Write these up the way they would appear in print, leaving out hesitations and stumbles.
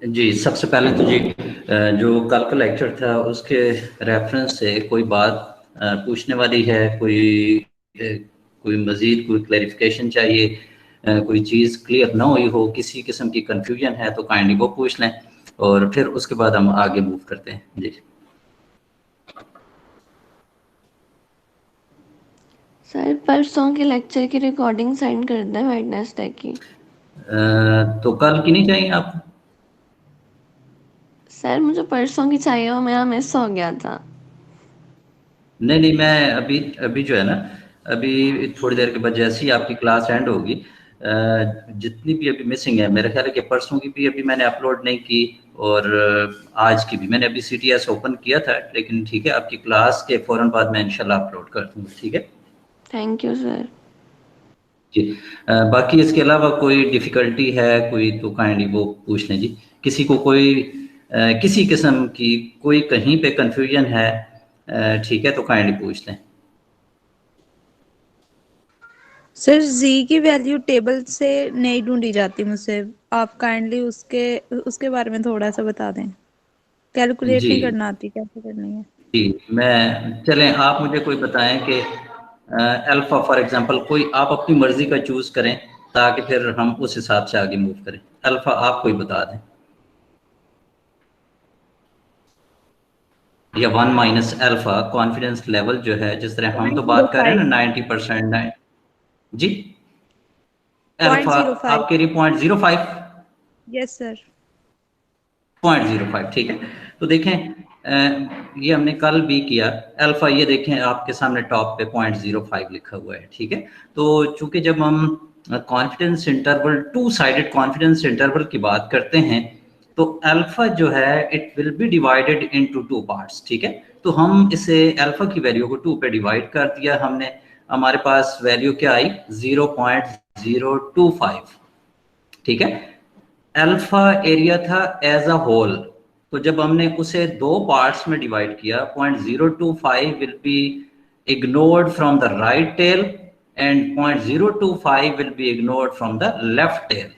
जी, सबसे पहले तो जी जो कल का लेक्चर था उसके रेफरेंस से कोई बात पूछने वाली है, कोई मज़ीद कोई क्लैरिफिकेशन चाहिए, कोई चीज़ क्लियर ना हुई हो, किसी किस्म की कन्फ्यूजन है तो काइंडली वो पूछ लें और फिर उसके बाद हम आगे मूव करते हैं। जी सर परसों के लेक्चर की रिकॉर्डिंग सेंड कर दें वेडनेसडे की। तो कल की नहीं चाहिए आपको? सर मुझे परसों की चाहिए, वो मेरा मिस हो गया था। नहीं नहीं, मैं अभी अभी जो है ना, अभी थोड़ी देर के बाद जैसे ही आपकी क्लास एंड होगी, जितनी भी अभी मिसिंग है, मेरे ख्याल है कि परसों की भी अभी मैंने अपलोड नहीं की और आज की भी मैंने अभी CTS ओपन किया था, लेकिन ठीक है, आपकी क्लास के फौरन बाद मैं इंशाल्लाह अपलोड कर दूंगा। ठीक है थैंक यू सर। जी। बाकी इसके अलावा कोई डिफ़िकल्टी है कोई तो काइंडली वो पूछ लें जी। किसी को कोई किसी किस्म की कोई कहीं पे कन्फ्यूजन है, ठीक है, तो काइंडली पूछ लें। सर जी की वैल्यू टेबल से नहीं ढूंढी जाती मुझसे, आप काइंडली उसके उसके बारे में थोड़ा सा बता दें। कैलकुलेट जी नहीं करना आती, कैसे करनी है? जी, मैं चलें आप मुझे कोई बताएं कि अल्फ़ा फॉर एग्जांपल कोई आप अपनी मर्ज़ी का चूज़ करें ताकि फिर हम उस हिसाब से आगे मूव करें। अल्फ़ा आप कोई बता दें, या 1 माइनस अल्फ़ा कॉन्फिडेंस लेवल जो है, जिस तरह हम तो बात कर रहे हैं 0.05। ना 90%। जी, पॉइंट अल्फ़ा जीरो फाइव आप कह रही 0.05। Yes sir. 0.05 ठीक है। तो देखें, ये हमने कल भी किया। अल्फा ये देखें आपके सामने टॉप पे 0.05 लिखा हुआ है। ठीक है, तो चूंकि जब हम confidence interval, two sided confidence interval की बात करते हैं, तो अल्फा जो है it will B divided into two parts. ठीक है, तो हम इसे अल्फा की वैल्यू को 2 पे डिवाइड कर दिया हमने, हमारे पास वैल्यू क्या आई 0.025। ठीक है, अल्फा एरिया था एज अ होल, तो जब हमने उसे दो पार्ट्स में डिवाइड किया, 0.025 will be ignored from the right tail and 0.025 will be ignored from the left tail.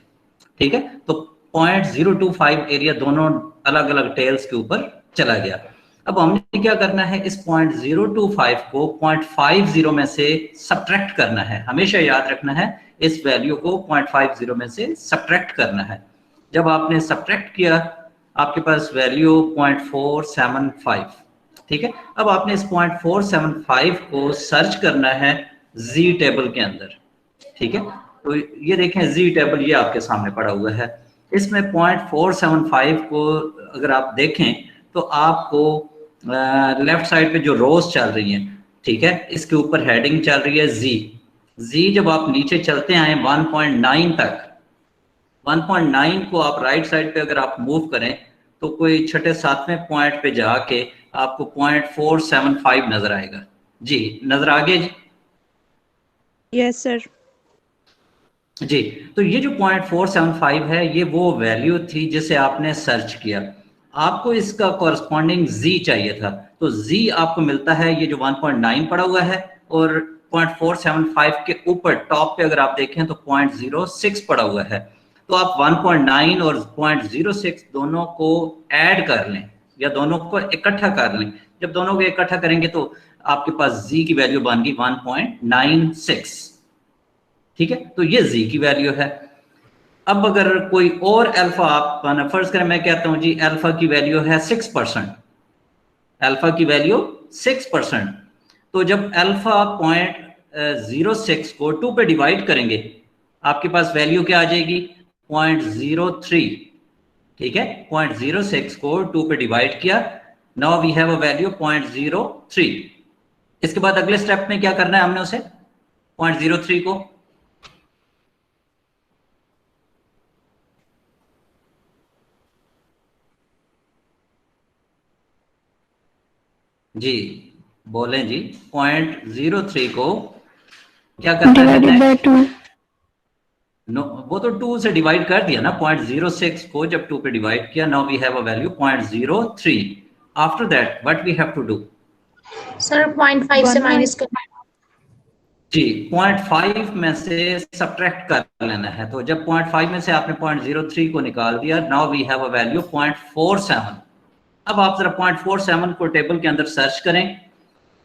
ठीक है, तो 0.025 एरिया दोनों अलग अलग टेल्स के ऊपर चला गया। अब हमने क्या करना है, इस 0.025 को 0.50 में से सब्ट्रैक्ट करना है। हमेशा याद रखना है, इस वैल्यू को 0.50 में से सब्ट्रैक्ट करना है। जब आपने सब्ट्रैक्ट किया, आपके पास वैल्यू 0.475। ठीक है, अब आपने इस 0.475 को सर्च करना है जी टेबल के अंदर। ठीक है, तो ये देखें जी टेबल ये आपके सामने पड़ा हुआ है। इसमें 0.475 को अगर आप देखें तो आपको लेफ्ट साइड पे जो रोज चल रही हैं, ठीक है, इसके ऊपर हेडिंग चल रही है जी। जी जब आप नीचे चलते आए 1.9 तक, 1.9 को आप राइट साइड पे अगर आप मूव करें तो कोई छठे सातवें पॉइंट पे जाके आपको 0.475 नजर आएगा। जी नजर आ गया जी? Yes sir. जी, तो ये जो 0.475 है ये वो वैल्यू थी जिसे आपने सर्च किया। आपको इसका कॉरस्पॉन्डिंग जी चाहिए था, तो जी आपको मिलता है ये जो 1.9 पड़ा हुआ है, और 0.475 के ऊपर टॉप पे अगर आप देखें तो 0.06 पड़ा हुआ है। तो आप 1.9 और 0.06 दोनों को ऐड कर लें या दोनों को इकट्ठा कर लें। जब दोनों को इकट्ठा करेंगे तो आपके पास जी की वैल्यू बन गई 1.96। ठीक है, तो ये जी की वैल्यू है। अब अगर कोई और अल्फा आप फर्ज करें, मैं कहता हूं जी अल्फा की वैल्यू है 6%, अल्फा की वैल्यू 6%, तो जब अल्फा 0.06 को 2 पे डिवाइड करेंगे, आपके पास वैल्यू क्या आ जाएगी 0.03। ठीक है, 0.06 को 2 पे डिवाइड किया, now we have a value 0.03। इसके बाद अगले स्टेप में क्या करना है हमने उसे 0.03 को, जी बोलें जी, 0.03 को क्या करना है फिर डिवाइडेड बाय नेक्स्ट? 2। नो, वो तो 2 से डिवाइड कर दिया ना, 0.06 को जब 2 पे डिवाइड किया, now we have a value 0.03। After that what we have to do? Sir 0.5 से 1. माइनस करना है। जी 0.5 में से सब्ट्रैक्ट कर लेना है। तो जब 0.5 में से आपने 0.03 को निकाल दिया, now we have a value 0.47। अब आप जरा 0.47 को टेबल के अंदर सर्च करें,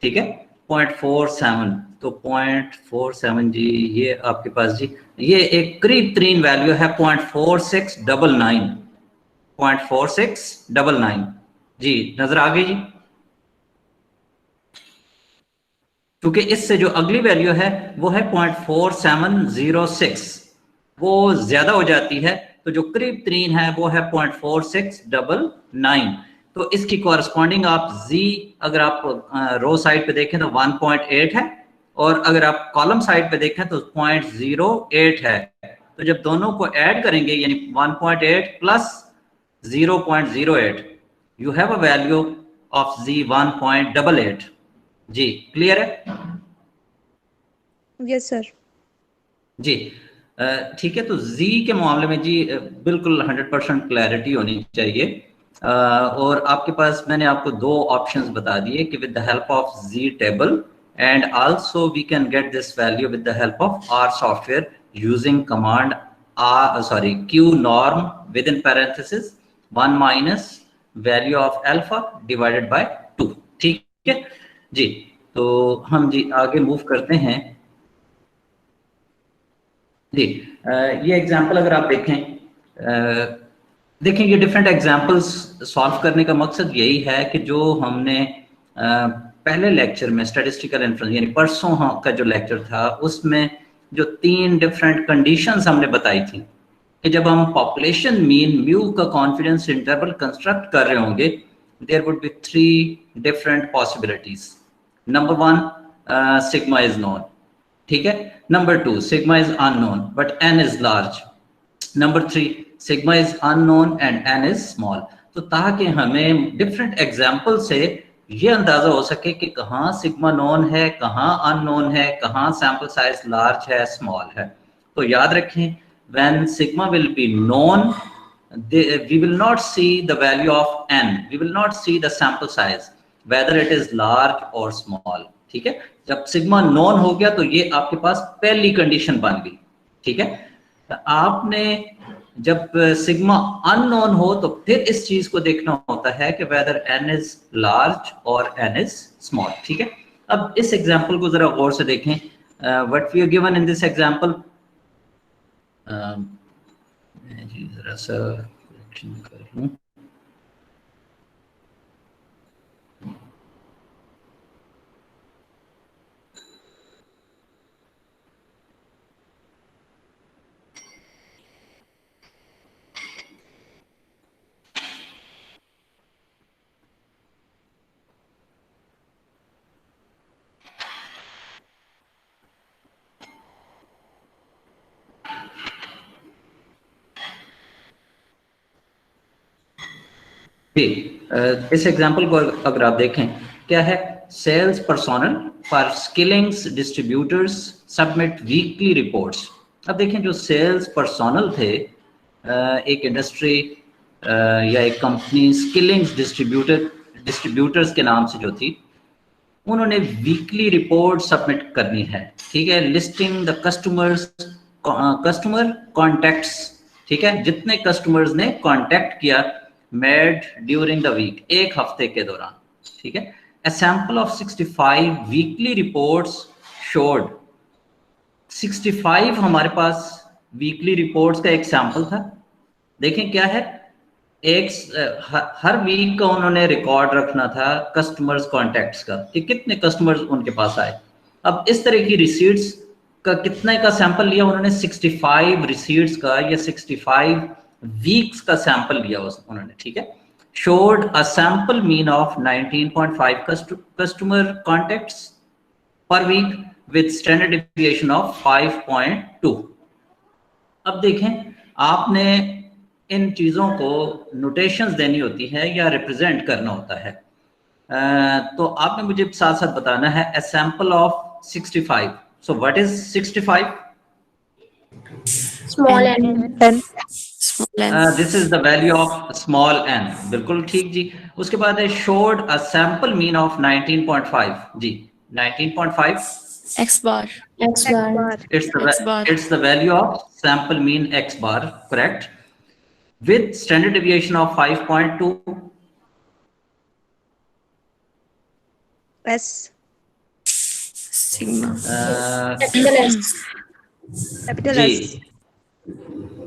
ठीक है, 0.47। तो 0.47 जी, ये आपके पास जी, ये एक करीब तरीन वैल्यू है 0.4699। 0.4699 जी, नजर आ गई जी। क्योंकि इससे जो अगली वैल्यू है वो है 0.4706, वो ज्यादा हो जाती है, तो जो करीब तरीन है वो है 0.4699। तो इसकी कॉरस्पॉन्डिंग आप z, अगर आप रो साइड पे देखें तो 1.8 है, और अगर आप कॉलम साइड पे देखें तो 0.08 है। तो जब दोनों को ऐड करेंगे, यानी 1.8 plus 0.08, you have a value of z 1.88 जी। क्लियर है? Yes sir. जी ठीक है। तो z के मामले में जी बिल्कुल 100% क्लैरिटी होनी चाहिए। और आपके पास मैंने आपको दो ऑप्शंस बता दिए कि with the help of z table, and also we can get this value with the help of R software using command q norm with in parenthesis 1 minus value of alpha divided by 2। ठीक है जी। तो हम जी आगे move करते हैं जी। ये example अगर आप देखें, देखें ये डिफरेंट एग्जाम्पल्स सॉल्व करने का मकसद यही है कि जो हमने पहले लेक्चर में स्टैटिस्टिकल इन्फ्रेंस, यानी परसों का जो लेक्चर था, उसमें जो 3 डिफरेंट कंडीशंस हमने बताई थी कि जब हम पॉपुलेशन मीन म्यू का कॉन्फिडेंस इंटरवल कंस्ट्रक्ट कर रहे होंगे, there would be 3 different possibilities. Number 1, sigma is known, ठीक है। Number 2, sigma is unknown but n is large. Number 3, sigma is unknown and n is small. तो ताकि हमें different example से ये अंदाजा हो सके कि कहाँ सिग्मा नोन है, कहाँ अननोन है, कहाँ सैंपल साइज लार्ज है, स्मॉल है। तो याद रखें, when sigma will be known, we will not see the value of n, we will not see the sample size whether it is large or small। ठीक है, जब सिग्मा नॉन हो गया तो ये आपके पास पहली कंडीशन बन गई। ठीक है, तो आपने जब सिग्मा अननोन हो तो फिर इस चीज को देखना होता है कि वेदर एन इज लार्ज और एन इज स्मॉल। ठीक है, अब इस एग्जांपल को जरा गौर से देखें। What we are given in this example, मैं जी जरा सा करेक्शन कर लूं। जी इस एग्जांपल को अगर आप देखें, क्या है, sales personnel for skillings distributors submit weekly reports. अब देखें, जो सेल्स पर्सोनल थे, एक इंडस्ट्री या एक कंपनी स्किलिंग्स डिस्ट्रीब्यूटर्स के नाम से जो थी, उन्होंने वीकली रिपोर्ट सबमिट करनी है। ठीक है, लिस्टिंग द कस्टमर कॉन्टैक्ट्स। ठीक है, जितने कस्टमर्स ने कॉन्टैक्ट किया मेड ड्यूरिंग द वीक, एक हफ्ते के दौरान। ठीक है, a sample of 65 weekly reports showed. 65 हमारे पास वीकली रिपोर्ट्स का एक सैंपल था। देखें क्या है, हर वीक का उन्होंने रिकॉर्ड रखना था कस्टमर्स कॉन्टैक्ट्स का, कि कितने कस्टमर्स उनके पास आए। अब इस तरह की रिसीट्स का कितने का सैंपल लिया उन्होंने, 65 रिसीट्स का या 65 वीक्स का सैंपल लिया उन्होंने। ठीक है, showed a sample mean of 19.5 customer contacts per week with standard deviation of 5.2। अब देखें, आपने इन चीज़ों को नोटेशंस देनी होती है या रिप्रेजेंट करना होता है। तो आपने मुझे साथ साथ बताना है a sample of 65। so what is 65? Small n. Small n. This is the value of small n। बिल्कुल ठीक जी। उसके बाद है showed a sample mean of 19.5 जी, 19.5 X bar. X bar. X bar. It's the value of sample mean X bar, correct, with standard deviation of 5.2. S. Sigma. Capital S. Capital जी S.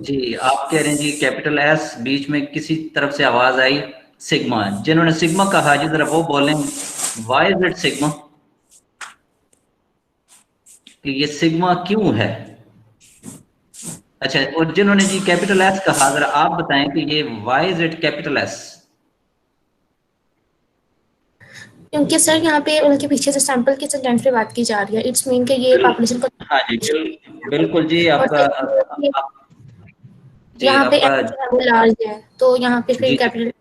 जी, आप कह रहे हैं जी कैपिटल एस, बीच में किसी तरफ से आवाज आई सिग्मा। जिन्होंने सिग्मा कहा जी जरा वो बोलें, व्हाई इज इट सिग्मा, कि ये सिग्मा क्यों है। अच्छा, और जिन्होंने जी कैपिटल एस कहा जरा आप बताएं कि ये why is it capital S. क्योंकि सर यहाँ पे उनके पीछे से सैंपल की लेंथ पे बात की जा रही है, इट्स मीन कि ये पॉपुलेशन को। हाँ जी बिल्कुल जी, और आपका जी यहाँ पे आपका M जो है वो लार्ज है, तो यहाँ पे फिर जी कैपिटल।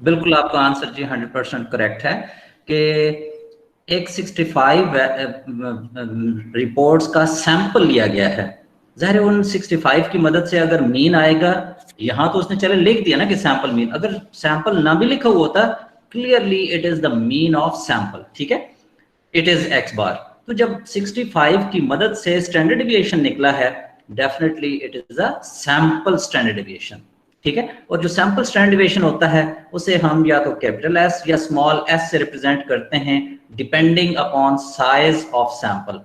बिल्कुल आपका आंसर जी 100% करेक्ट है कि एक 65 रिपोर्ट्स का सैंपल लिया गया है। ज़ाहिर है उन 65 की मदद से अगर मीन आएगा, यहाँ तो उसने चले लिख दिया ना कि सैंपल मीन, अगर सैंपल ना भी लिखा हुआ होता clearly it is the mean of sample, ठीक है, इट इज एक्स बार। तो जब 65 की मदद से स्टैंडर्ड डिविएशन निकला है, definitely it is a sample standard deviation, ठीक है। और जो सैंपल स्टैंडर्ड डिविएशन होता है उसे हम या तो कैपिटल एस या स्मॉल एस से रिप्रेजेंट करते हैं depending upon size of sample.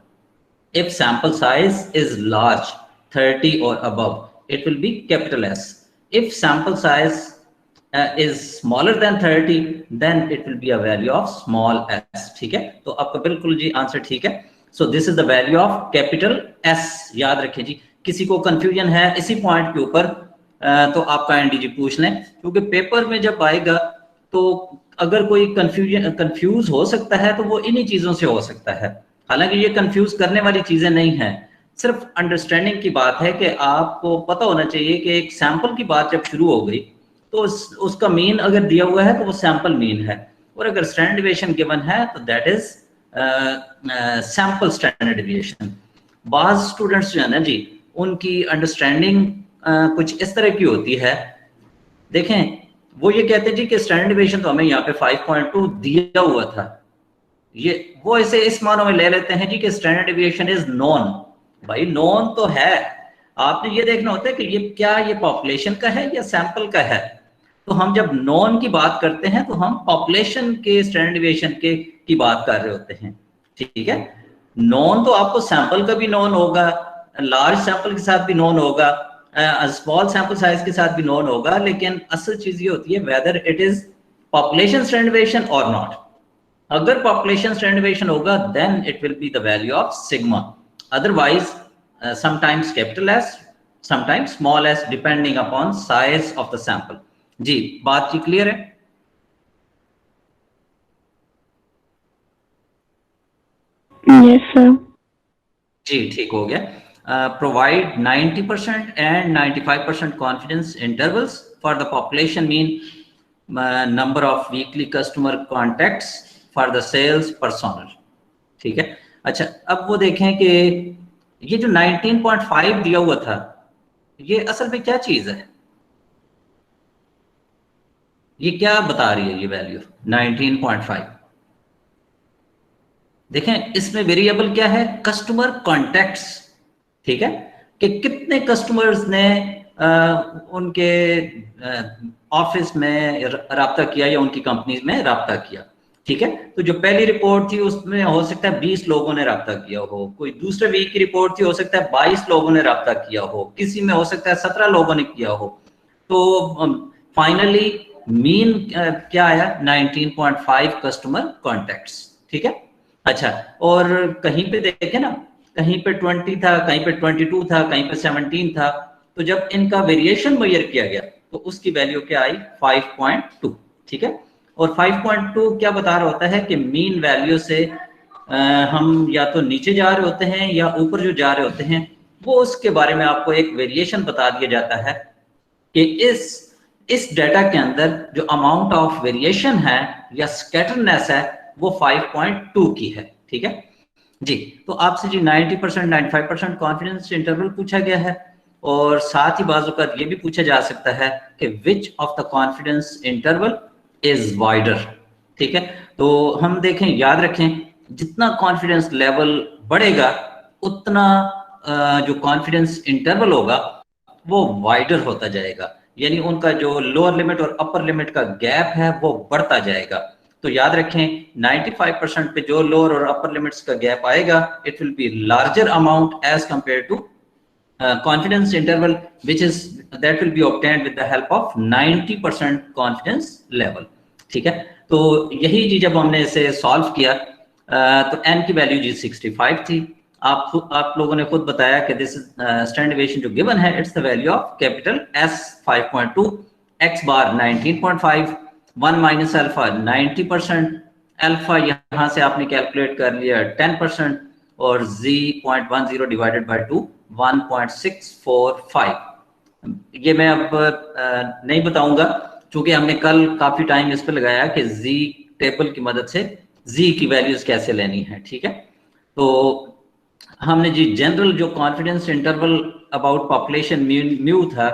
If sample size is large, 30 or above, it will be capital S. If sample size is smaller than 30, then it will be a value of small s, ठीक है। तो आपका बिल्कुल जी answer ठीक है। So this is the value of capital S, याद रखें जी। किसी को कंफ्यूजन है इसी पॉइंट के ऊपर तो आपका एनडीजी पूछ लें, क्योंकि पेपर में जब आएगा तो अगर कोई कंफ्यूज हो सकता है तो वो इन्हीं चीजों से हो सकता है। हालांकि ये कंफ्यूज करने वाली चीजें नहीं है, सिर्फ अंडरस्टैंडिंग की बात है कि आपको पता होना चाहिए कि एक सैंपल की बात जब शुरू हो गई तो उसका मीन अगर दिया हुआ है तो वो सैंपल मीन है, और अगर स्टैंडर्ड डिविएशन गिवन है तो that is sample standard deviation. बाज स्टूडेंट्स जो है ना जी, उनकी अंडरस्टैंडिंग कुछ इस तरह की होती है, देखें वो ये कहते हैं जी कि स्टैंडर्ड डिविएशन तो हमें यहाँ पे 5.2 दिया हुआ था, ये वो ऐसे इस मानों में ले लेते हैं जी कि स्टैंडर्ड डिविएशन इज नॉन। भाई नॉन तो है, आपने ये देखना होता है कि ये क्या ये पॉपुलेशन का है या सैंपल का है। तो हम जब नॉन की बात करते हैं तो हम पॉपुलेशन के स्टैंडर्ड डिविएशन के की बात कर रहे होते हैं, ठीक है। नॉन तो आपको सैंपल का भी नॉन होगा, लार्ज सैंपल के साथ भी नॉन होगा, स्मॉल सैंपल साइज के साथ भी नॉन होगा, लेकिन असल चीज ये होती है whether it is population standard deviation और नॉट। अगर पॉपुलेशन स्टैंडर्ड डिविएशन होगा then it will be the value of sigma, otherwise sometimes capital S sometimes small s depending upon size of the sample. जी बात जी clear है? Yes sir. जी ठीक हो गया। Provide 90% and 95% confidence intervals for the population mean number of weekly customer contacts for the sales personnel, ठीक है। अच्छा अब वो देखें कि ये जो 19.5 दिया हुआ था ये असल में क्या चीज है, ये क्या बता रही है ये वैल्यू 19.5? देखें इसमें वेरिएबल क्या है, कस्टमर कॉन्टैक्ट्स, ठीक है, कि कितने कस्टमर्स ने उनके ऑफिस में राब्ता किया या उनकी कंपनीज में राब्ता किया, ठीक है। तो जो पहली रिपोर्ट थी उसमें हो सकता है 20 लोगों ने राब्ता किया हो, कोई दूसरे वीक की रिपोर्ट थी हो सकता है 22 लोगों ने राब्ता किया हो, किसी में हो सकता है 17 लोगों ने किया हो। तो फाइनली मीन क्या आया 19.5 कस्टमर कॉन्टैक्ट्स, ठीक है। अच्छा और कहीं पे देखें ना, कहीं पे 20 था, कहीं पे 22 था, कहीं पे 17 था, तो जब इनका वेरिएशन मेजर किया गया तो उसकी वैल्यू क्या आई 5.2, ठीक है। और 5.2 क्या बता रहा होता है कि मीन वैल्यू से हम या तो नीचे जा रहे होते हैं या ऊपर जो जा रहे होते हैं, वो उसके बारे में आपको एक वेरिएशन बता दिया जाता है कि इस डेटा के अंदर जो अमाउंट ऑफ वेरिएशन है या स्कैटरनेस है वो 5.2 की है, ठीक है जी। तो आपसे जी 90% 95% कॉन्फिडेंस इंटरवल पूछा गया है, और साथ ही बाजू का ये भी पूछा जा सकता है कि which of the confidence interval is wider, ठीक है। तो हम देखें, याद रखें जितना कॉन्फिडेंस लेवल बढ़ेगा उतना जो कॉन्फिडेंस इंटरवल होगा वो वाइडर होता जाएगा, यानी उनका जो लोअर लिमिट और अपर लिमिट का गैप है वो बढ़ता जाएगा। तो याद रखें 95% पे जो लोअर और अपर लिमिट्स का गैप आएगा it will be larger amount as compare to confidence interval which is that will be obtained with the help of 90% confidence level। ठीक है, तो यही जी जब हमने इसे सॉल्व किया तो n की वैल्यू जी 65 थी। आप लोगों ने खुद बताया कि दिस स्टैंडर्ड डेविएशन जो गिवन है it's the value of capital S 5.2, x bar 19.5, 1 minus alpha 90%, alpha यहाँ से आपने कैलकुलेट कर लिया 10% और z 0.10 डिवाइडेड बाय 2 1.645। ये मैं अब नहीं बताऊंगा क्योंकि हमने कल काफी टाइम इस पे लगाया कि z टेबल की मदद से z की वैल्यूज कैसे लेनी है। ठीक है, तो हमने जी जनरल जो confidence interval about population mu था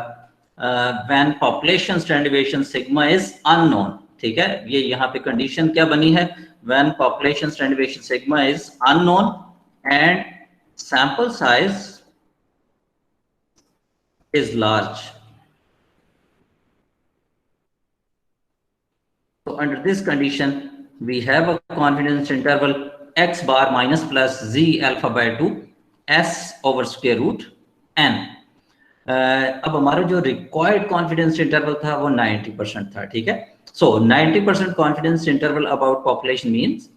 when population standard deviation sigma is unknown. ठीक है, ये यहाँ पे कंडीशन क्या बनी है, when population standard deviation sigma is unknown and sample size is large। So under this condition we have a confidence interval x bar minus plus z alpha by 2 s over square root n। अब हमारा जो required confidence interval था वो 90% था। ठीक है, सो 90% confidence interval about population means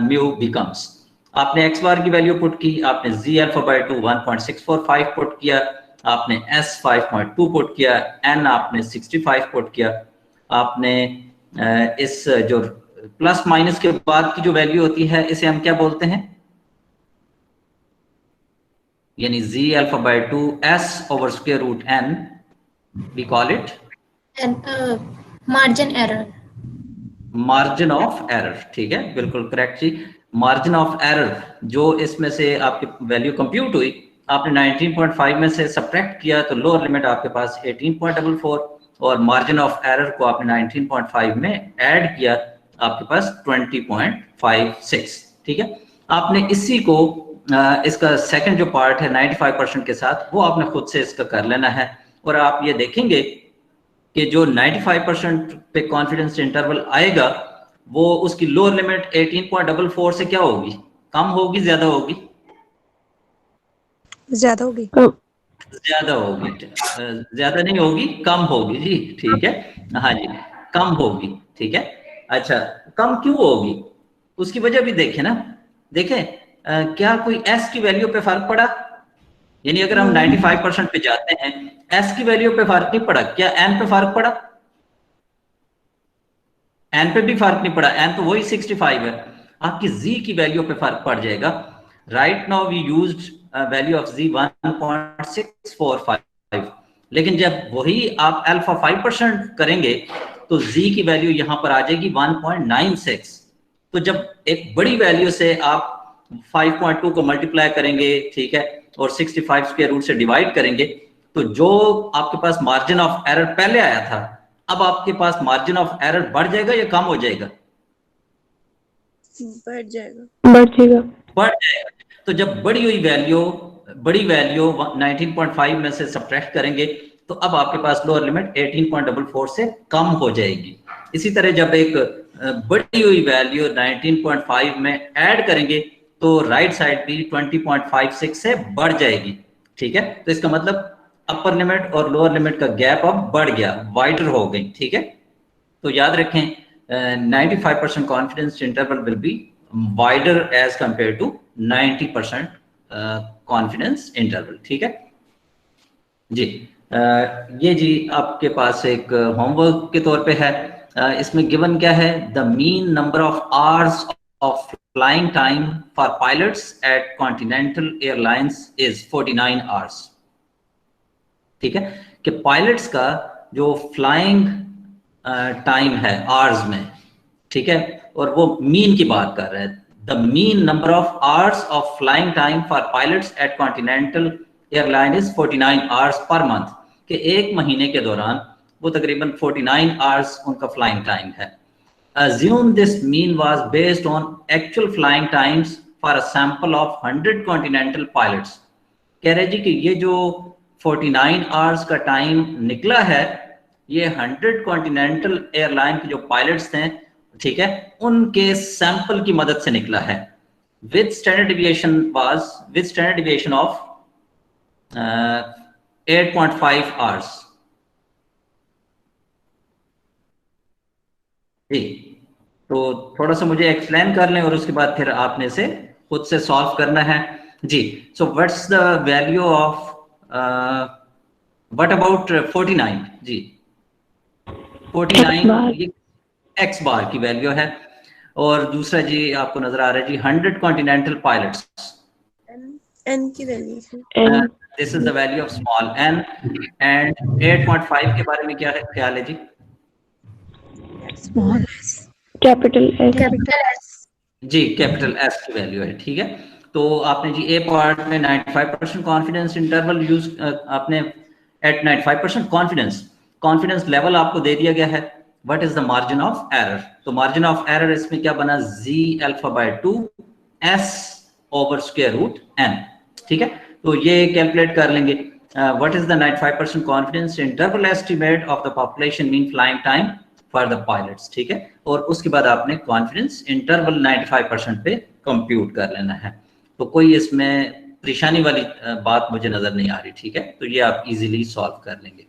mu becomes, आपने x बार की वैल्यू पुट की, आपने z अल्फा बाय 2 1.645 पुट किया, आपने s 5.2 पुट किया, n आपने 65 पुट किया, आपने इस जो प्लस माइनस के बाद की जो वैल्यू होती है इसे हम क्या बोलते हैं, यानी z alpha by 2 s over square root n, we call it margin error, margin of error. ठीक है, बिल्कुल करेक्ट जी, मार्जिन ऑफ एरर जो इसमें से आपकी वैल्यू कंप्यूट हुई, आपने 19.5 में से सब्ट्रैक्ट किया तो लोअर लिमिट आपके पास 18.44 और मार्जिन ऑफ एरर को आपने 19.5 में ऐड किया, आपके पास 20.56। ठीक है, आपने इसी को इसका सेकंड जो पार्ट है 95% के साथ वो आपने खुद से इसका कर लेना है और आप ये देखेंगे कि जो 95% पे कॉन्फिडेंस इंटरवल आएगा वो उसकी लोअर लिमिट 18.44 से क्या होगी, कम होगी ज्यादा होगी, ज्यादा होगी, ज्यादा होगी, ज्यादा नहीं होगी कम होगी जी। ठीक है, हाँ जी कम होगी। ठीक है, अच्छा कम क्यों होगी उसकी वजह भी देखें ना, देखें क्या कोई s की वैल्यू पे फर्क पड़ा, यानी अगर हम 95% पे जाते हैं s की वैल्यू पे फर्क नहीं पड़ा, क्या n पे फर्क पड़ा, n पे भी फर्क नहीं पड़ा, n तो वही 65 है, आपकी z की वैल्यू पे फर्क पड़ जाएगा। Right now we used value of z 1.645, लेकिन जब वही आप अल्फा 5% करेंगे तो z की वैल्यू यहां पर आ जाएगी 1.96। तो जब एक बड़ी वैल्यू से आप 5.2 को मल्टीप्लाई करेंगे, ठीक है, और 65 स्क्वायर रूट से डिवाइड करेंगे तो जो आपके पास मार्जिन ऑफ एरर पहले आया था अब आपके पास मार्जिन ऑफ एरर बढ़ जाएगा या कम हो जाएगा, बढ़ जाएगा, बढ़ जाएगा। बढ़ जाएगा। तो जब बड़ी वैल्यू 19.5 में से सब्ट्रैक्ट करेंगे तो अब आपके पास लोअर लिमिट 18.44 से कम हो जाएगी। इसी तरह जब एक बड़ी हुई वैल्यू 19.5 में ऐड करेंगे तो राइट साइड भी 20.56 से बढ़ जाएगी। ठीक है, तो इसका मतलब अपर लिमिट और लोअर लिमिट का गैप अब बढ़ गया, वाइडर हो गई। ठीक है, तो याद रखें 95% confidence interval will be wider as compare to 90% confidence interval. ठीक है जी, ये जी आपके पास एक होमवर्क के तौर पे है। इसमें गिवन क्या है, the mean number of hours of flying time for pilots at Continental Airlines is 49 hours. ठीक है, कि पायलट्स का जो फ्लाइंग टाइम है आवर्स में, ठीक है, और वो मीन की बात कर रहे हैं, the mean number of hours of flying time for pilots at Continental Airline is 49 hours per month, कि एक महीने के दौरान वो तकरीबन 49 आवर्स उनका फ्लाइंग टाइम है। assume this mean was based on actual flying times for a sample of 100 continental pilots। कह रहे जी कि ये जो 49 आवर्स का टाइम निकला है ये 100 कॉन्टिनेंटल एयरलाइन के जो पायलट्स थे, ठीक है, उनके सैंपल की मदद से निकला है। With standard deviation of 8.5 hours. जी, तो थोड़ा सा मुझे एक्सप्लेन कर लें और उसके बाद फिर आपने से खुद से सॉल्व करना है। जी, so what's the value of what about 49? जी 49 ये एक्स बार की वैल्यू है। और दूसरा जी आपको नजर आ रहा है जी 100 कॉन्टिनेंटल पायलट्स, एन की value, this is the value of small n. And 8.5 के बारे में क्या ख्याल है जी? Small capital S. जी कैपिटल एस की वैल्यू है, ठीक है। तो आपने जी ए पार्ट में 95% कॉन्फिडेंस इंटरवल यूज, आपने एट 95% कॉन्फिडेंस लेवल आपको दे दिया गया है। What is the margin of error? तो मार्जिन ऑफ एरर इसमें क्या बना, z alpha by 2 s over square root n, ठीक है। तो ये कैलकुलेट कर लेंगे। What is the 95% confidence interval estimate of the population mean flying time for the pilots, ठीक है। और उसके बाद आपने कॉन्फिडेंस इंटरवल 95% पे कंप्यूट कर लेना है। तो कोई इसमें परेशानी वाली बात मुझे नजर नहीं आ रही, ठीक है। तो ये आप इजीली सॉल्व कर लेंगे।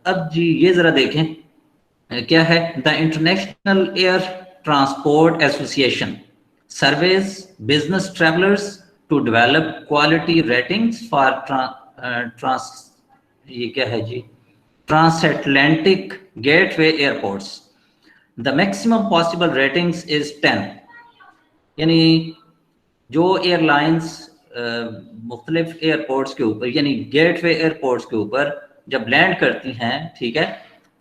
अब जी ये जरा देखें क्या है। The International Air Transport Association surveys business travellers to develop quality ratings for ये क्या है जी, transatlantic gateway airports. The maximum possible ratings is 10। यानी जो एयरलाइंस मुख्तलिफ एयरपोर्ट्स के ऊपर यानी गेटवे एयरपोर्ट्स के ऊपर जब लैंड करती हैं, ठीक है,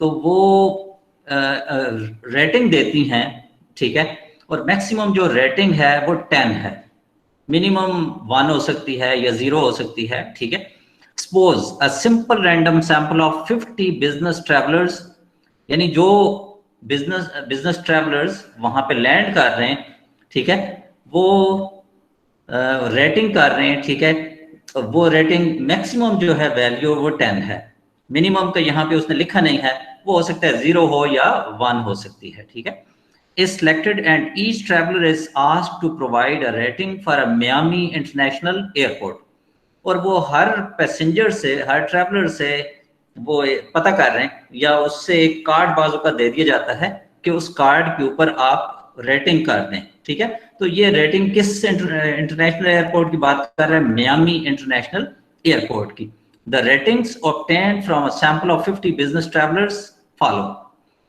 तो वो रेटिंग देती हैं, ठीक है। और मैक्सिमम जो रेटिंग है वो 10 है, मिनिमम 1 हो सकती है या 0 हो सकती है, ठीक है। Suppose a simple random sample of 50 business travellers, यानी जो बिजनेस ट्रैवलर्स वहां पे लैंड कर रहे हैं, ठीक है, वो रेटिंग कर रहे हैं, ठीक है। वो रेटिंग मैक्सिमम जो है वैल्यू वो 10 है, मिनिमम का यहाँ पे उसने लिखा नहीं है, वो हो सकता है 0 हो या 1 हो सकती है, ठीक है। is selected and each traveler is asked to provide a rating for a Miami International Airport। और वो हर पैसेंजर से, हर ट्रैवलर से वो पता कर रहे हैं या उससे एक कार्ड बाजू का दे दिया जाता है कि उस कार्ड के ऊपर आप रेटिंग कर दें, ठीक है। तो ये रेटिंग किस इंटरनेशनल एयरपोर्ट की बात कर रहे हैं? मियामी इंटरनेशनल एयरपोर्ट की। The ratings obtained from a sample of 50 business travellers follow,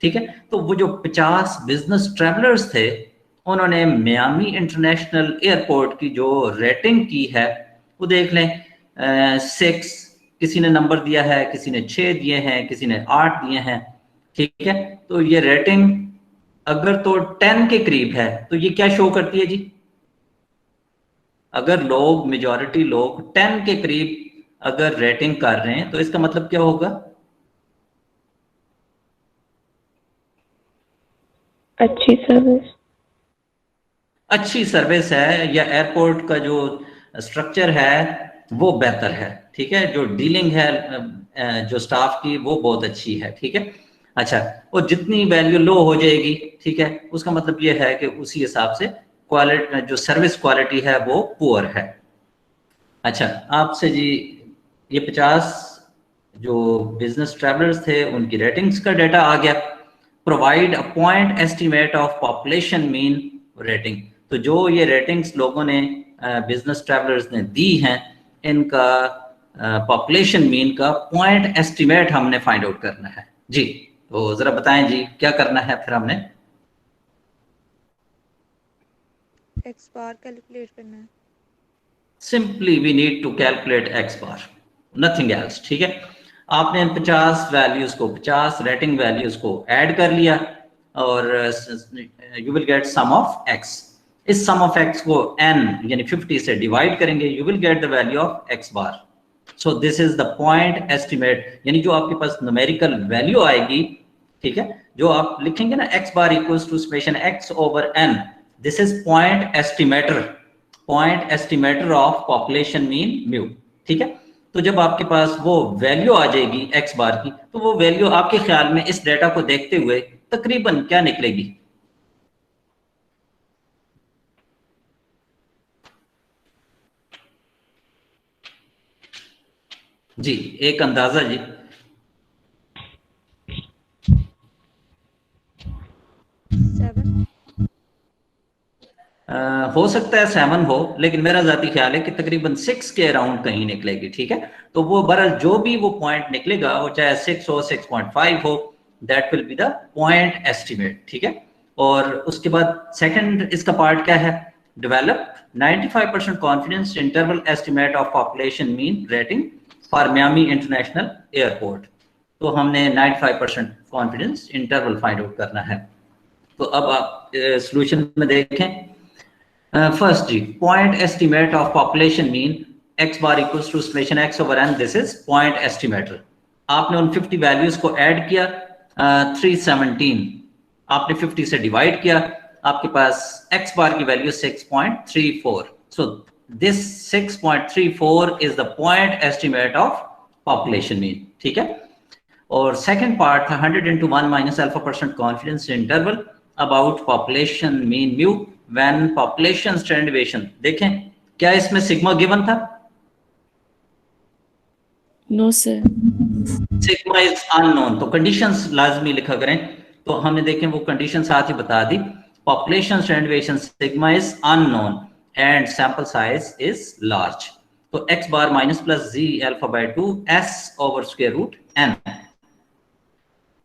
ठीक है। तो वो जो 50 बिजनेस ट्रैवलर्स थे उन्होंने मियामी इंटरनेशनल एयरपोर्ट की जो रेटिंग की है वो देख लें। 6 किसी ने नंबर दिया है, किसी ने 6 दिए हैं, किसी ने 8 दिए हैं, ठीक है। तो ये रेटिंग अगर तो 10 के करीब है तो ये क्या शो करती है जी? अगर लोग मेजॉरिटी लोग 10 के करीब अगर रेटिंग कर रहे हैं तो इसका मतलब क्या होगा? अच्छी सर्विस। अच्छी सर्विस है या एयरपोर्ट का जो स्ट्रक्चर है वो बेहतर है, ठीक है। जो डीलिंग है जो स्टाफ की वो बहुत अच्छी है, ठीक है। अच्छा, और जितनी वैल्यू लो हो जाएगी, ठीक है, उसका मतलब ये है कि उसी हिसाब से क्वालिटी जो सर्विस क्वालिटी है वो पुअर है। अच्छा, आपसे जी ये 50 जो बिजनेस ट्रैवलर्स थे उनकी रेटिंग्स का डाटा आ गया। Provide a point estimate of population mean rating. तो जो ये रेटिंग्स लोगों ने बिजनेस ट्रैवलर्स ने दी हैं इनका पॉपुलेशन मीन का पॉइंट एस्टिमेट हमने फाइंड आउट करना है जी। तो जरा बताएं जी क्या करना है फिर हमने? एक्स बार कैलकुलेट करना है। Simply we need to calculate x bar, nothing else, ठीक है। आपने इन 50 वैल्यूज को, 50 रेटिंग वैल्यूज को ऐड कर लिया और you will get sum of x. इस सम ऑफ एक्स को n यानी 50 से डिवाइड करेंगे, you will get the value of x bar. So this is the point estimate, यानी जो आपके पास न्यूमेरिकल वैल्यू आएगी, ठीक है, जो आप लिखेंगे ना x bar equals to summation x over n, this is point estimator of population mean mu, ठीक है। तो जब आपके पास वो वैल्यू आ जाएगी x बार की, तो वो वैल्यू आपके ख्याल में इस डेटा को देखते हुए तकरीबन क्या निकलेगी? जी, एक अंदाजा जी। हो सकता है 7 हो, लेकिन मेरा जाती ख्याल है कि तकरीबन 6 के अराउंड कहीं निकलेगी, ठीक है। तो वो बहरहाल जो भी वो पॉइंट निकलेगा, वो चाहे 6 हो 6.5 हो, that will be the point estimate, ठीक है। और उसके बाद सेकंड इसका पार्ट क्या है? Develop 95% confidence interval estimate of population mean rating for Miami international airport. तो हमने 95% कॉन्फिडेंस इंटरवल फाइंड आउट करना है। तो अब आप सॉल्यूशन में देखें। फर्स्ट जी, point estimate of population mean x bar equals to summation x over n, this is point estimator. आपने उन 50 वैल्यूज को ऐड किया, 317 आपने 50 से डिवाइड किया, आपके पास x बार की value 6.34। So this 6.34 is the point estimate of population mean, ठीक है। और सेकंड पार्ट था 100 into 1 minus alpha% confidence interval about population mean mu when population standard deviation। देखें क्या इसमें सिग्मा गिवन था? No sir. Sigma is unknown, तो conditions लाजमी लिखा करें। तो हमने देखें वो कंडीशन साथ ही बता दी। Population standard deviation sigma is unknown and sample size is large. तो x bar minus plus z alpha by 2 s over square root n।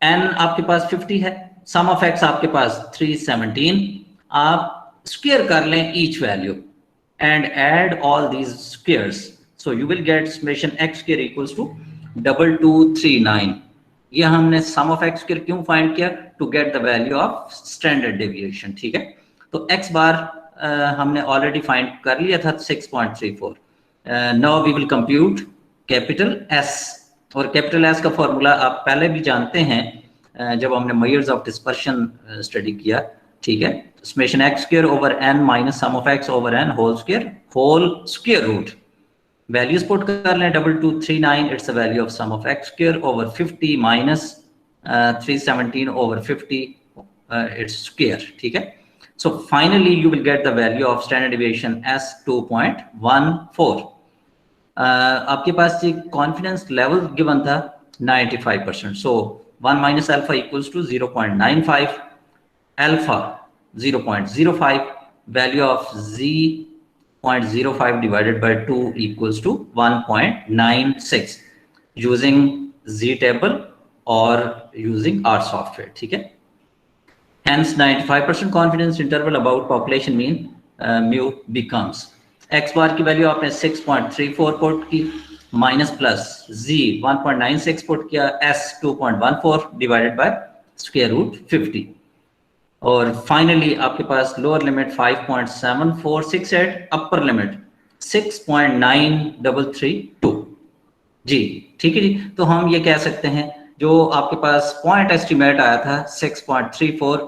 n आपके पास 50 है, सम ऑफ x आपके पास 317। आप स्क्वायर कर लें each value and add all these squares, so you will get summation x square equals to 2239। ये हमने sum of x square क्यों find किया? To get the value of standard deviation, ठीक है। तो x बार हमने ऑलरेडी फाइंड कर लिया था 6.34। Now we will compute capital S, और कैपिटल S का फॉर्मूला आप पहले भी जानते हैं जब हमने मेजर्स ऑफ डिस्पर्शन स्टडी किया, ठीक है। Summation x square over n minus sum of x over n whole square root. Values put कर लें, 2239 it's the value of sum of x square over 50 minus 317 over 50 its square, ठीक है। So finally you will get the value of standard deviation s 2.14। आपके पास ये confidence level given था 95%। So 1 minus alpha equals to 0.95, alpha 0.05, value of z 0.05 divided by 2 equals to 1.96 using z table or using our software, ठीक है। Hence 95% confidence interval about population mean mu becomes x बार की value आपने 6.34 put की, minus plus z 1.96 put किया, s 2.14 divided by square root 50, और फाइनली आपके पास लोअर लिमिट 5.7468, अपर लिमिट 6.9332। जी ठीक है जी। तो हम ये कह सकते हैं जो आपके पास पॉइंट एस्टिमेट आया था 6.34,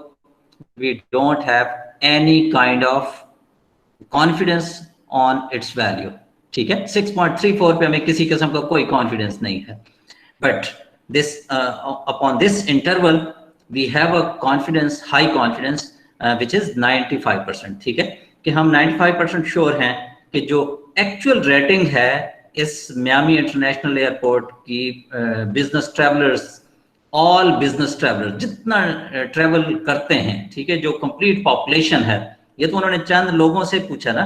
we don't have any kind of confidence on its value, ठीक है। 6.34 पे हमें किसी किस्म का कोई कॉन्फिडेंस नहीं है, but this upon this interval we have a confidence, high confidence which is 95%, ठीक है। कि हम 95% श्योर हैं कि जो एक्चुअल रेटिंग है इस मियामी इंटरनेशनल एयरपोर्ट की business travellers, all business traveller जितना ट्रैवल करते हैं, ठीक है, जो कंप्लीट पॉपुलेशन है, ये तो उन्होंने चंद लोगों से पूछा ना,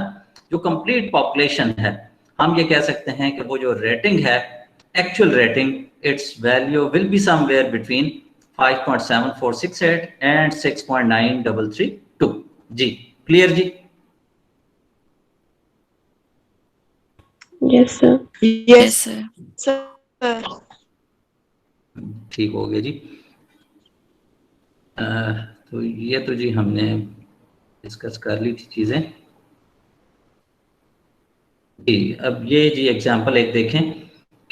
जो कंप्लीट पॉपुलेशन है, हम ये कह सकते हैं कि वो जो रेटिंग है, actual rating, its value will be somewhere between 5.7468 and 6.9332। जी क्लियर जी? Yes, sir. Yes sir. Sir. ठीक हो गया जी। तो ये तो जी हमने डिस्कस कर ली थी चीजें जी। अब ये जी एग्जांपल एक देखें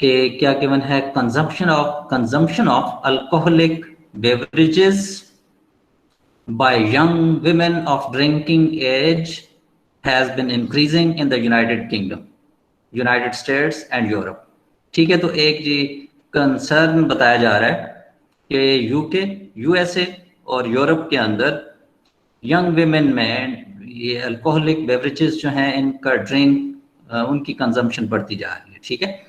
कि क्या गिवन है, consumption of alcoholic beverages by young women of drinking age has been increasing in the United Kingdom, United States and Europe. ठीक है, तो एक जी कंसर्न बताया जा रहा है कि यूके, यूएसए और यूरोप के अंदर यंग विमेन में ये अल्कोहलिक बेवरेजेस जो हैं इनका ड्रिंक उनकी कंजम्पशन बढ़ती जा रही है। ठीक है,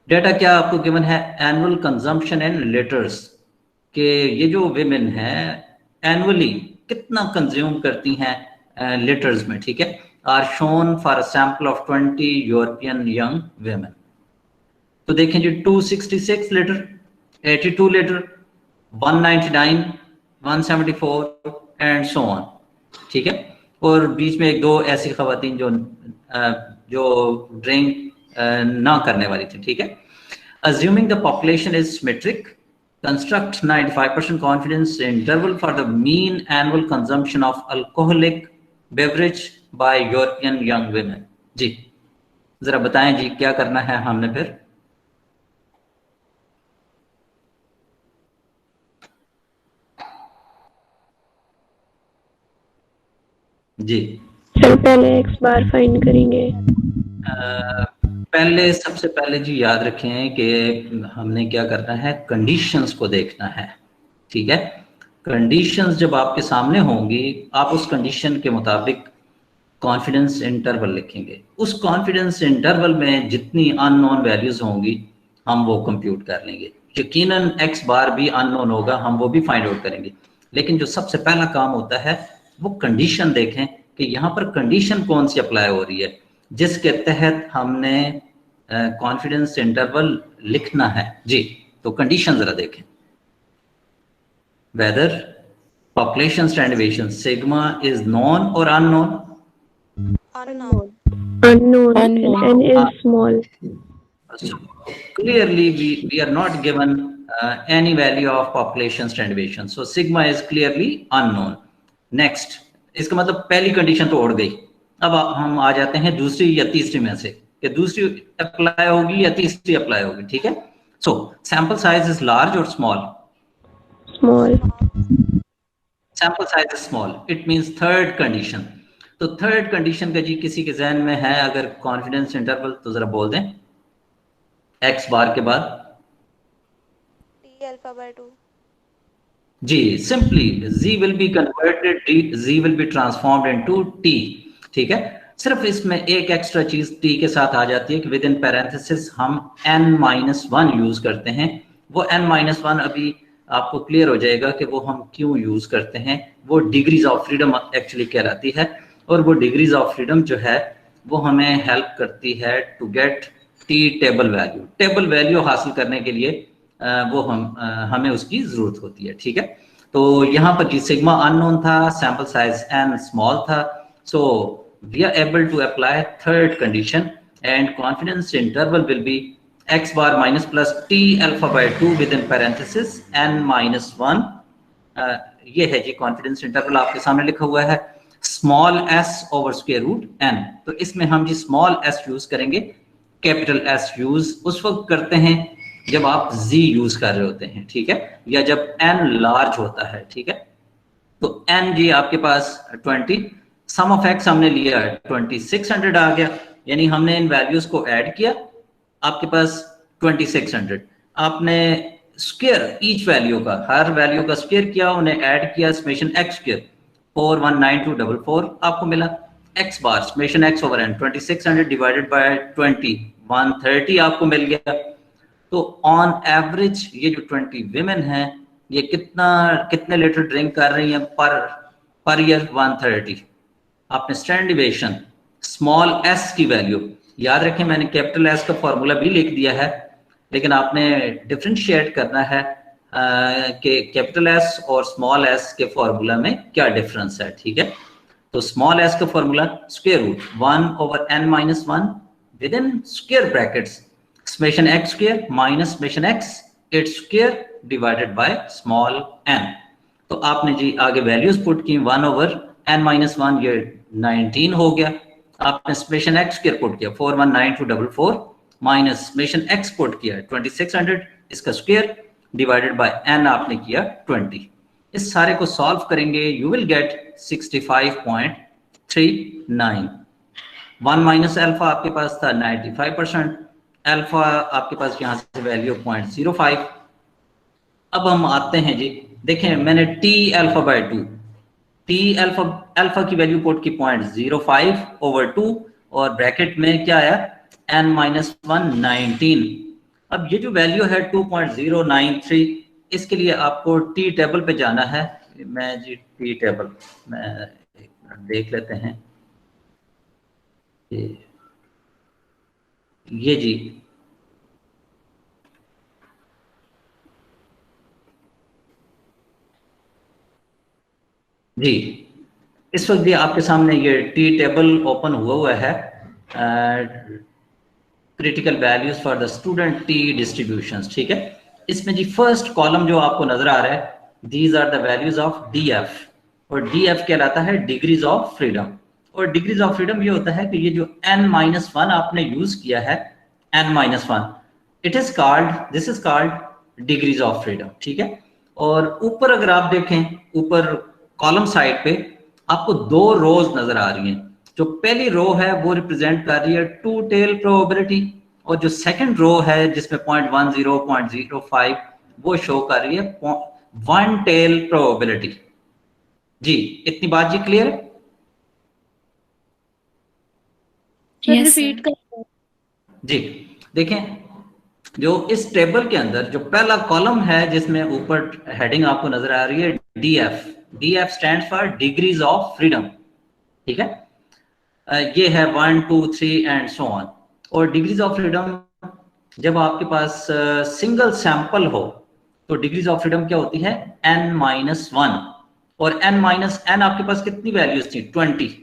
डेटा क्या आपको गिवन है? एनुअल कंजम्पशन इन लीटर्स, कि ये जो विमेन है एनुअली कितना कंज्यूम करती हैं लीटर्स में। ठीक है, are shown for a sample of 20 European young women. तो देखें जी 266 litre, 82 litre, 199, 174 and so on. ठीक है, और बीच में एक दो ऐसी खवातीन जो ड्रिंक ना करने वाली थी। ठीक है, assuming the population is symmetric, construct 95% confidence interval for the mean annual consumption of alcoholic beverage by European young women। जी जरा बताएं जी क्या करना है हमने फिर? जी सर पहले x बार फाइंड करेंगे। पहले सबसे पहले जी याद रखें कि हमने क्या करना है, कंडीशंस को देखना है। ठीक है, कंडीशंस जब आपके सामने होंगी आप उस कंडीशन के मुताबिक कॉन्फिडेंस इंटरवल लिखेंगे। उस कॉन्फिडेंस इंटरवल में जितनी अननोन वैल्यूज होंगी हम वो कंप्यूट कर लेंगे। यकीनन x बार भी अननोन होगा, हम वो भी फाइंड आउट करेंगे। लेकिन जो सबसे पहला काम होता है वो कंडीशन देखें कि यहाँ पर कंडीशन कौन सी अप्लाई हो रही है जिसके तहत हमने कॉन्फिडेंस इंटरवल लिखना है। जी तो कंडीशन जरा देखें। Whether population standard deviation sigma is known और unknown? Unknown. Unknown. Unknown. And n is small. So clearly we are not given any value of population standard deviation, so sigma is clearly unknown. Next, इसका मतलब पहली condition तो उड़ गई। अब हम आ जाते हैं दूसरी या तीसरी में से कि दूसरी अप्लाई होगी या तीसरी अप्लाई होगी। ठीक है, सो सैंपल साइज इज लार्ज और small? Small. Sample size is small, it means third condition. तो थर्ड कंडीशन का जी किसी के जहन में है अगर कॉन्फिडेंस इंटरवल तो जरा बोल दें x बार के बाद। t alpha by 2। जी simply z will be converted, z will be transformed into t। ठीक है, सिर्फ इसमें एक एक्स्ट्रा चीज t के साथ आ जाती है कि विद इन पैरेंथेसिस हम n-1 यूज करते हैं। वो n-1 अभी आपको क्लियर हो जाएगा कि वो हम क्यों यूज करते हैं। वो डिग्रीज ऑफ फ्रीडम एक्चुअली कहलाती है, और वो डिग्रीज ऑफ फ्रीडम जो है वो हमें हेल्प करती है to get t table value. Table value हासिल करने के लिए वो हमें उसकी जरूरत होती है। ठीक है, तो यहाँ पर जी सिग्मा अननोन था, सैंपल साइज n स्मॉल था, so we are able to apply third condition and confidence interval will be x bar minus plus t alpha by 2 with in parenthesis n-1। ये है जी कॉन्फिडेंस इंटरवल आपके सामने लिखा हुआ है, small s over square root n। तो इसमें हम जी स्मॉल s यूज करेंगे, कैपिटल S यूज उस वक्त करते हैं जब आप Z यूज कर रहे होते हैं। ठीक है, या जब n लार्ज होता है। ठीक है, तो n जी आपके पास 20, सम ऑफ x हमने लिया 2600 आ गया, यानी हमने इन वैल्यूज को ऐड किया, आपके पास 2600। आपने स्क्वायर ईच वैल्यू का, हर वैल्यू का स्क्वायर किया, उन्हें ऐड किया, समेशन x स्क्वायर 419244 आपको मिला। x bar summation x over n 2600 divided by 20 130 आपको मिल गया। तो ऑन एवरेज ये जो 20 विमेन हैं ये कितने लीटर ड्रिंक कर रही हैं पर ईयर? 130। आपने स्टैंडर्ड डेविएशन स्मॉल s की वैल्यू याद रखें, मैंने कैपिटल S का फॉर्मूला भी लिख दिया है, लेकिन आपने डिफरेंशिएट करना है कि कैपिटल S और स्मॉल s के फॉर्मूला में क्या डिफरेंस है। ठीक है, तो स्मॉल s का formula square root 1 over n-1 with in square brackets summation x square minus summation x its square divided by small n। तो आपने जी आगे वैल्यूज पुट की, 1 ओवर n-1 ये 19 हो गया, आपने समेशन x स्क्वायर पुट किया 419244 माइनस समेशन x पुट किया 2600 इसका स्क्वायर, डिवाइडेड बाय n आपने किया 20। इस सारे को सॉल्व करेंगे, you will gate 65.39। 1 minus alpha आपके पास था 95%, अल्फा आपके पास यहाँ से वैल्यू 0.05। अब हम आते हैं जी, देखें मैंने T alpha by 2, T alpha alpha की वैल्यू पुट की 0.05/2 और ब्रैकेट में क्या आया n माइनस 1 19। अब ये जो वैल्यू है 2.093, इसके लिए आपको टी टेबल पे जाना है। मैं जी टी टेबल मैं एक मिनट देख लेते हैं। ये जी जी इस वक्त ये आपके सामने ये टी टेबल ओपन हुआ है, critical values for the student T distributions. ठीक है, इसमें जी फर्स्ट कॉलम जो आपको नजर आ रहा है, these are the values of DF, और डीएफ कहलाता है डिग्रीज ऑफ फ्रीडम। और डिग्रीज ऑफ फ्रीडम ये होता है कि ये जो n-1 आपने यूज किया है, n-1, it is called, this is called degrees of freedom. ठीक है, और ऊपर अगर आप देखें, ऊपर कॉलम साइड पे आपको दो रोज नजर आ रही हैं। जो पहली रो है वो रिप्रेजेंट कर रही है टू टेल प्रोबेबिलिटी, और जो सेकंड रो है जिसमें 0.10 0.05 वो शो कर रही है वन टेल प्रोबेबिलिटी। जी इतनी बात जी क्लियर है? Yes, repeat sir. कर जी देखें, जो इस टेबल के अंदर जो पहला कॉलम है जिसमें ऊपर हेडिंग आपको नजर आ रही है DF, DF stand for degrees of freedom. ठीक है, ये है 1 2 3 एंड सो ऑन। और डिग्रीज ऑफ फ्रीडम जब आपके पास सिंगल सैंपल हो तो डिग्रीज ऑफ फ्रीडम क्या होती है n-1, और n-n आपके पास कितनी वैल्यूज थी 20।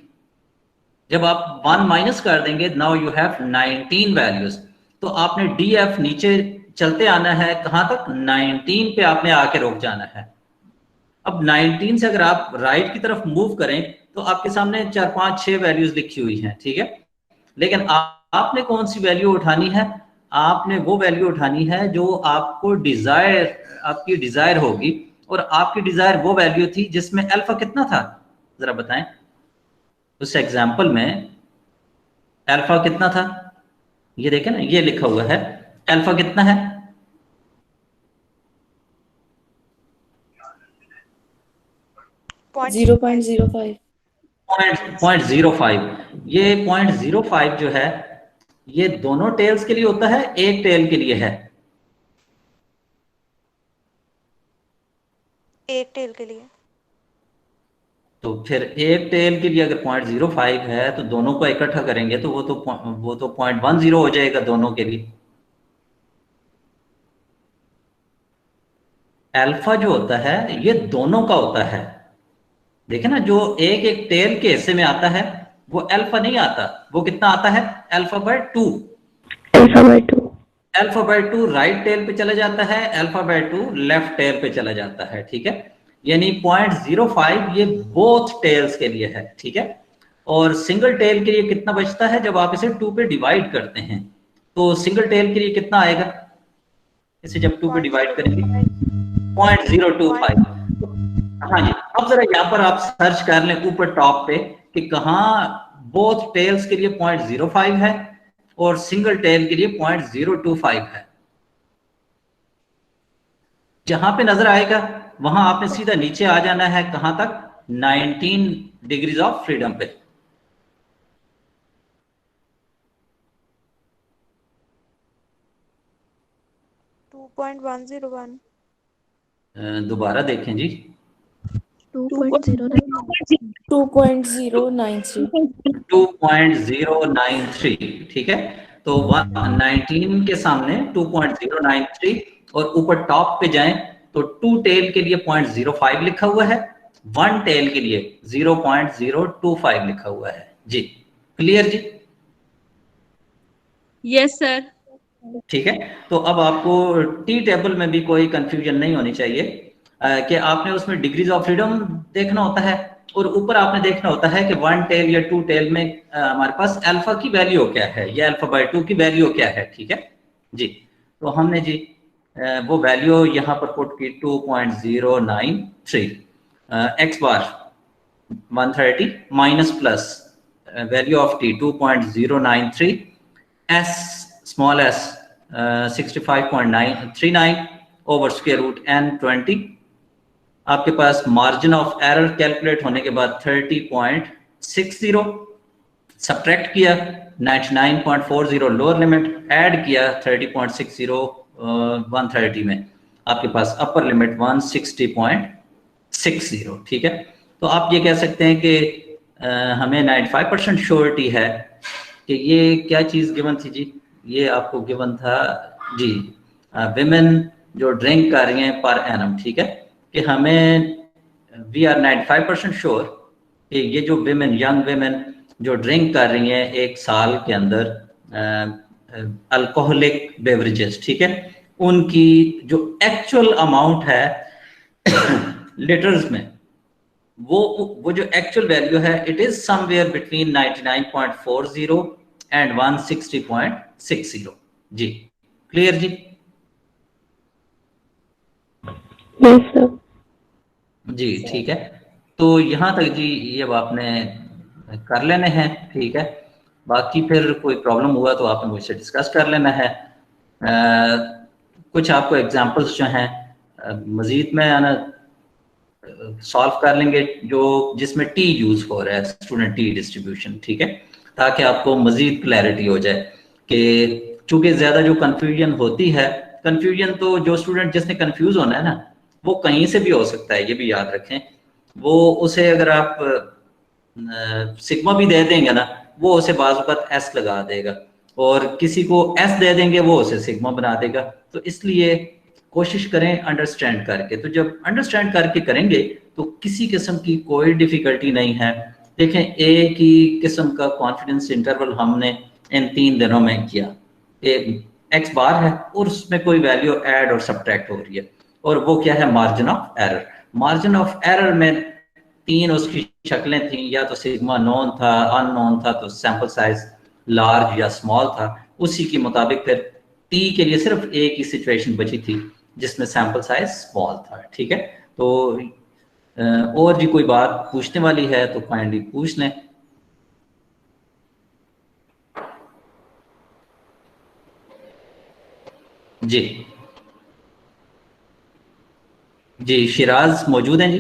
जब आप 1 माइनस कर देंगे नाउ यू हैव 19 वैल्यूज। तो आपने डीएफ नीचे चलते आना है, कहां तक 19 पे आपने आके रुक जाना है। अब 19 से अगर आप राइट की तरफ मूव करें तो आपके सामने 4 5 6 वैल्यूज लिखी हुई हैं। ठीक है, लेकिन आपने कौन सी वैल्यू उठानी है? आपने वो वैल्यू उठानी है जो आपको डिजायर, आपकी डिजायर होगी। और आपकी डिजायर वो वैल्यू थी जिसमें अल्फा कितना था, जरा बताएं। उस एग्जाम्पल में अल्फा कितना था? ये देखें ना, ये लिखा हुआ है अल्फा कितना है? 0.05. 0.05। ये 0.05 जो है ये दोनों टेल्स के लिए होता है, एक टेल के लिए है? एक टेल के लिए। तो फिर एक टेल के लिए अगर 0.05 है तो दोनों को इकट्ठा करेंगे तो वो तो 0.10 हो जाएगा दोनों के लिए। अल्फा जो होता है ये दोनों का होता है। देखे ना, जो एक एक टेल के हिस्से में आता है वो अल्फा नहीं आता, वो कितना आता है alpha by 2। Alpha by 2। Alpha by 2 right tail पे चला जाता है, अल्फा बाय 2 लेफ्ट टेल पे चला जाता है। ठीक है, यानी 0.05 ये बोथ टेल्स के लिए है। ठीक है, और सिंगल टेल के लिए कितना बचता है जब आप इसे 2 पे डिवाइड करते हैं? तो सिंगल टेल के लिए कितना आएगा इसे जब 2 पे डिवाइड करेंगे? 0.025। हाँ जी, अब जरा यहाँ पर आप सर्च कर लें ऊपर टॉप पे कि कहाँ बोथ टेल्स के लिए 0.05 है और सिंगल टेल के लिए 0.025 है। जहां पे नजर आएगा वहां आपने सीधा नीचे आ जाना है, कहां तक 19 डिग्रीज ऑफ फ्रीडम पे। दोबारा देखें जी, 2.09 2.093. 2.093। ठीक है, तो 19 के सामने 2.093 और ऊपर टॉप पे जाएं तो 2 टेल के लिए 0.05 लिखा हुआ है, 1 टेल के लिए 0.025 लिखा हुआ है। जी क्लियर जी? Yes sir. ठीक है, तो अब आपको टी टेबल में भी कोई कंफ्यूजन नहीं होनी चाहिए कि आपने उसमें डिग्रीज ऑफ फ्रीडम देखना होता है और ऊपर आपने देखना होता है कि 1 टेल या 2 टेल में हमारे पास अल्फा की वैल्यू क्या है या अल्फा बाय 2 की वैल्यू क्या है। ठीक है जी, तो हमने जी वो वैल्यू यहाँ पर पुट की 2.093, x bar 130 minus plus value of t 2.093, s small s 65.939 over square root n 20। आपके पास मार्जिन ऑफ एरर कैलकुलेट होने के बाद 30.60, सब्ट्रैक्ट किया 99.40 लोअर लिमिट, ऐड किया 30.60 130 में, आपके पास अपर लिमिट 160.60। ठीक है, तो आप ये कह सकते हैं कि हमें 95% श्योरिटी है कि ये क्या चीज़ गिवन थी जी, ये आपको गिवन था जी विमेन जो ड्रिंक कर रही हैं पर एनम। ठीक है, कि हमें वी आर 95% श्योर कि ये जो विमेन, यंग विमेन जो ड्रिंक कर रही हैं एक साल के अंदर अल्कोहलिक बेवरेजेस, ठीक है, उनकी जो एक्चुअल अमाउंट है लीटर्स में, वो जो एक्चुअल वैल्यू है it is somewhere between 99.40 and 160.60। जी क्लियर जी? Yes, sir. जी ठीक है, तो यहाँ तक जी ये अब आपने कर लेने हैं। ठीक है, बाकी फिर कोई प्रॉब्लम हुआ तो आपने मुझसे डिस्कस कर लेना है। कुछ आपको एग्जांपल्स जो हैं मजीद में आना सॉल्व कर लेंगे जो जिसमें टी यूज हो रहा है, स्टूडेंट टी डिस्ट्रीब्यूशन। ठीक है, ताकि आपको मजीद क्लैरिटी हो जाए कि चूंकि ज्यादा जो कंफ्यूजन होती है, कंफ्यूजन तो जो स्टूडेंट जिसने कंफ्यूज होना है ना वो कहीं से भी हो सकता है, ये भी याद रखें। वो उसे अगर आप सिग्मा भी दे देंगे ना, वो उसे बाज़ वक़्त एस लगा देगा, और किसी को एस दे देंगे वो उसे सिग्मा बना देगा। तो इसलिए कोशिश करें अंडरस्टैंड करके, तो जब अंडरस्टैंड करके करेंगे तो किसी किस्म की कोई डिफिकल्टी नहीं है। देखें, एक ही किस्म का कॉन्फिडेंस इंटरवल हमने इन 3 दिनों में किया, एक्स बार है और उसमें कोई वैल्यू ऐड और सब्ट्रैक्ट हो रही है, और वो क्या है, margin of error. Margin of error में 3 उसकी शक्लें थी, या तो सिग्मा नोन था, अननोन था, तो सैंपल साइज लार्ज या स्मॉल था। उसी के मुताबिक फिर टी के लिए सिर्फ एक ही सिचुएशन बची थी जिसमें सैंपल साइज स्मॉल था। ठीक है, तो और भी कोई बात पूछने वाली है तो काइंडली पूछ लें। जी जी, शिराज मौजूद हैं जी?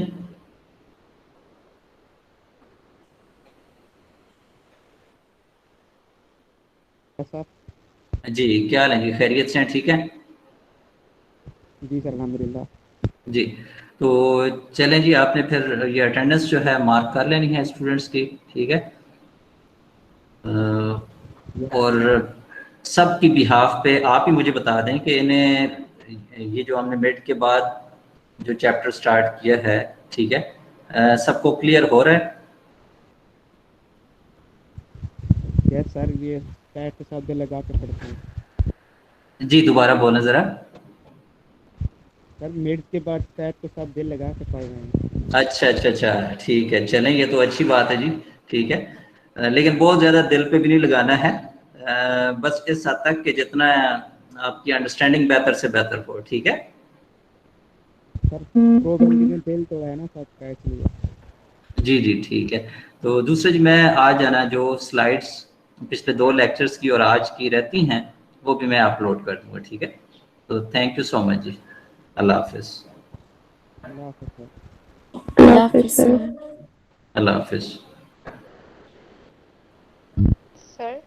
सर जी क्या हाल है जी, खैरियत से हैं? ठीक है जी सर, अल्हम्दुलिल्लाह। जी, तो चलें जी, आपने फिर ये अटेंडेंस जो है मार्क कर लेनी है स्टूडेंट्स की। ठीक है, और सब की बिहाफ पे आप ही मुझे बता दें कि इन्हें ये जो हमने मिड के बाद जो चैप्टर स्टार्ट किया है, ठीक है, सबको क्लियर हो रहा है? यस सर, ये पैर के साथ दिल लगा के पढ़ते हैं। जी दोबारा बोलें ज़रा। सर मिड के बाद पैर के साथ दिल लगा के पढ़ रहे हैं। अच्छा अच्छा अच्छा, ठीक है, चलें, ये तो अच्छी बात है जी। ठीक है, लेकिन बहुत ज़्यादा दिल पे भी नहीं लगाना है, बस इस हद तक कि जितना आपकी अंडरस्टैंडिंग बेहतर से बेहतर हो। ठीक है सर प्रोग्राम में दिल तोड़ा है ना सर का, इसलिए। जी जी ठीक है। तो दूसरे जी, मैं आज आना जो स्लाइड्स पिछले 2 लेक्चर्स की और आज की रहती हैं वो भी मैं अपलोड कर दूंगा। ठीक है, तो थैंक यू सो मच जी, अल्लाह हाफिज़। अल्लाह हाफ़िज़ sir. Allah Allah Hafiz, Hafiz, sir. sir. अल्लाह हाफिज़। सर